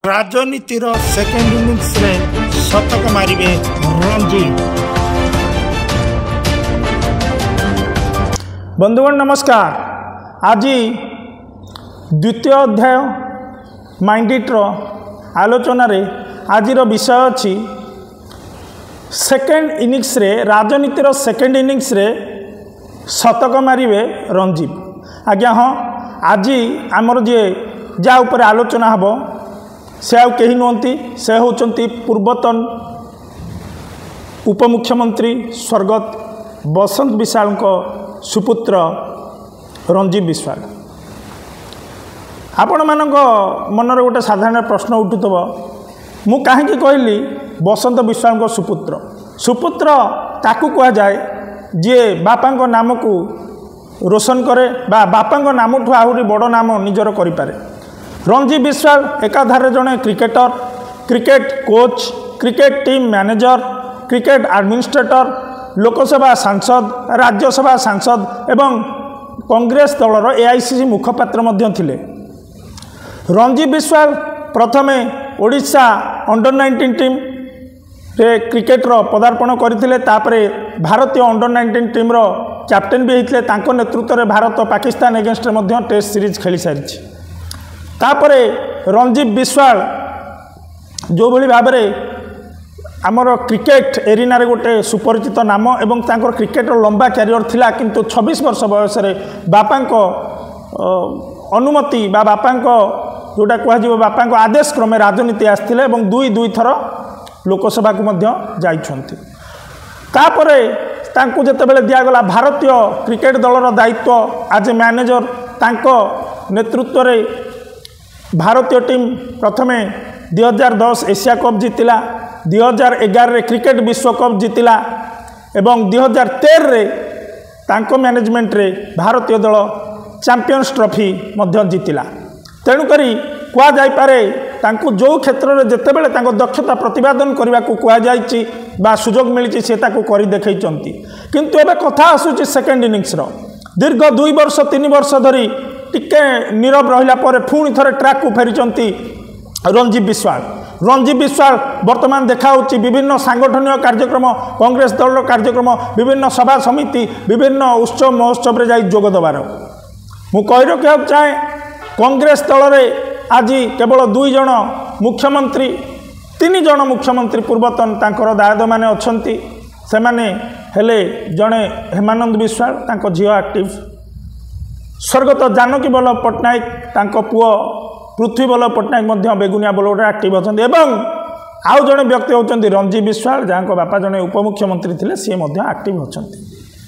राजनीतिर second innings रे शतक मारिबे रणजी। बंधुगण नमस्कार। आज द्वितीय अध्याय माइंडिटर आलोचन रे आजिर विषय अछि सेकेंड इनिंग्स रे राजनीतिर सेकेंड इनिंग्स रे शतक मारिबे रणजी। आज्ञा हाँ, आज आमर जे जा ऊपर आलोचना हबो से आउ कहीं नुहति, से होचंती पूर्वतन उपमुख्यमंत्री स्वर्गत बसंत विशाल सुपुत्र रणजी विश्वाल। आपण मानक मनर गोटे साधारण प्रश्न उठुथबो, मु काहे कहली बसंत विश्वाल सुपुत्र। सुपुत्र ताकू कह जाए जे बापा नाम को रोशन करे बा बापा नाम ठू आहुरी बड़ नाम निजर करि पारे। रणजी विश्वाल एकाधारे जड़े cricketer, cricket coach, cricket team manager, cricket administrator, Lok Sabha सांसद, राज्यसभा सांसद एवं कांग्रेस दलर एआईसीसी मुखपात्र मध्य थिले। रणजी विश्वाल प्रथमे ओडिशा अंडर 19 टीम रे क्रिकेटर पदार्पण करथिले, तापरे भारतीय अंडर 19 टीम रो कैप्टेन भी होते। तांको नेतृत्व में भारत पाकिस्तान एगेंस्ट मध्य टेस्ट सीरीज खेली सारी। तापरे रणजी विश्वाल जो भली भाव आमर क्रिकेट एरिना रे गोटे सुपरिचित नाम एवं तांकर क्रिकेट लंबा कैरियर थिला, किंतु 26 वर्ष बयस बापा अनुमति बा बापा जोटा कह बापा आदेश क्रमे राजनीति आसते और दुई थर लोकसभा को मध्य जाइछंती। तापरे तांको जेतेबेले दियागला भारतीय क्रिकेट दलर दायित्व आज मैनेजर, तांको नेतृत्व रे भारतीय टीम प्रथमे 2010 एशिया कप जीतिला, 2011 रे क्रिकेट विश्व कप जीतिला एवं 2013 रे तांको मैनेजमेंट रे भारतीय दल चैंपियंस ट्रॉफी मध्य जीतिला। तेणुकरी कह जाई पारे तांको जो क्षेत्र में जितेबाला तांको दक्षता प्रतिपादन करने को कहुई बा सुजोग मिली से कर देखते। किंतु एबे कथा आसूची सेकेंड इनिंग्स रो दीर्घ 2 वर्ष 3 वर्ष धरी टिके नीरव रहिला परे पुणी थरे ट्रैक को फेरिचंती रणजी विश्वाल। रणजी विश्वाल वर्तमान देखा विभिन्न सांगठनिक कार्यक्रम, कांग्रेस दल कार्यक्रम, विभिन्न सभा समिति, विभिन्न उत्सव महोत्सव रे जाई जोग दबार। मु कहि रखिया चाहे कांग्रेस दल रे आज केवल 2 जन मुख्यमंत्री, 3 जन मुख्यमंत्री पूर्वतन तांकर दायद माने अछंती। से माने हेले जड़े हेमानंद विश्वाल, तांको झियो एक्टिव, स्वर्गत जानकी बल्लभ पट्टनायक तांको पुओ पृथ्वी बल्लभ पट्टनायक मध्य बेगुनिया बल्लभरे एक्टिव अछंती एवं आउ जड़े व्यक्ति होचंती रणजी विश्वाल, जहाँ बापा जड़े उपमुख्यमंत्री थिले, सी मध्य एक्टिव अछंती।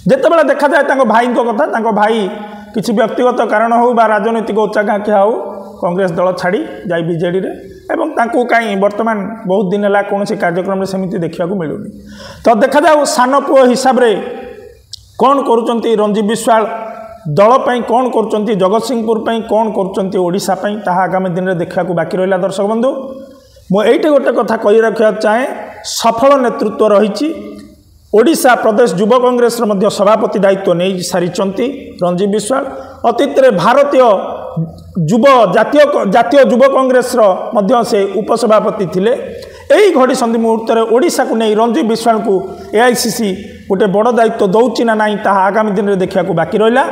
जेतेबेला देखा जाए तांको भाई कथा, तांको भाई किसी व्यक्तिगत कारण हो बा राजनीतिक उच्चाकांक्षा हो कांग्रेस दल छाड़ी जाई बीजेडी रे एवं तांको कहीं वर्तमान बहुत दिन है कौन कार्यक्रम में सेमती देखा मिलूनी। तो देखा जाऊ सान पुओ हिसाब से कौन करुँच रणजी विश्वाल, दल पाई कौन करुँच, जगतसिंहपुर पाई कौन करुँच, ओडिशा पाई, ताहा आगामी दिन में देखा बाकी रहा। दर्शक बंधु, मुझे गोटे कथा कही रखा चाहे, सफल नेतृत्व रही ओडिशा प्रदेश युवा कांग्रेस सभापति दायित्व नहीं सारी रणजी विश्वाल। अतीत में भारतीय जातीय युवा कांग्रेस से उपसभापति थिले। यही घड़ी संधि मुहूर्त में ओडिशा को नहीं रणजी विश्वाल को एआईसीसी गोटे बड़ दायित्व दौची ना नहीं, ताहा आगामी दिन में देखा बाकी रहा।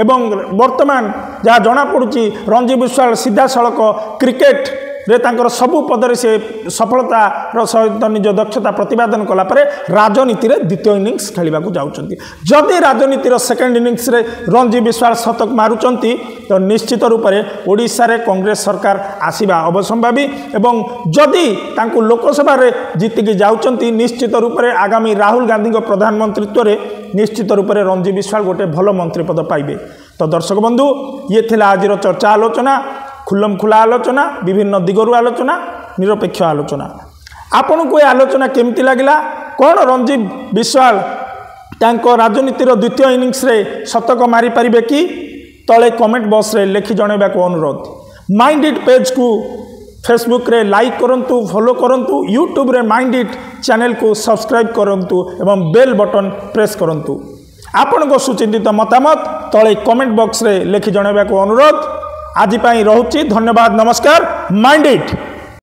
एवं वर्तमान जहाँ जना पड़ुची रणजी विश्वाल सीधा सड़क क्रिकेट रे तांकर सबु पदरे से सफलतार सहित निज दक्षता प्रतिपादन कलापर राजनीति रे द्वितीय इनिंग्स खेलिबा को जाउचंती। जदि राजनीतिर सेकेंड इनिंग्स रे रणजी विश्वाल शतक मारुचंती तो निश्चित रूप से ओडिशा रे कांग्रेस सरकार आसीबा अवसंभावी एवं जदि तांको लोकसभा रे जीतिकी जाउचंती निश्चित रूप से आगामी राहुल गांधी प्रधानमंत्रित्व रे निश्चित रूप से रणजी विश्वाल गोटे भल मंत्री पद पाइबे। तो दर्शक बंधु, ये थिला आजिर चर्चा आलोचना, खुल्लम खुला आलोचना, विभिन्न दिगरु आलोचना, निरपेक्ष आलोचना। आपन को आलोचना केमती लगला, कौन रणजी विश्वाल तांको राजनीतिर द्वितीय इनिंग्स रे शतक मारी पारिबे कि तले कमेंट बॉक्स रे लिखि जणाइबा को अनुरोध। माइंडिट पेज को फेसबुक रे लाइक करंतु, फॉलो करंतु, यूट्यूब रे माइंडिट चैनल को सब्सक्राइब करंतु एवं बेल बटन प्रेस करंतु। आपण को सुचिंतित मतामत तले कमेंट बॉक्स रे लिखि जणाइबा को अनुरोध। आज रोचे धन्यवाद, नमस्कार। माइंडिट।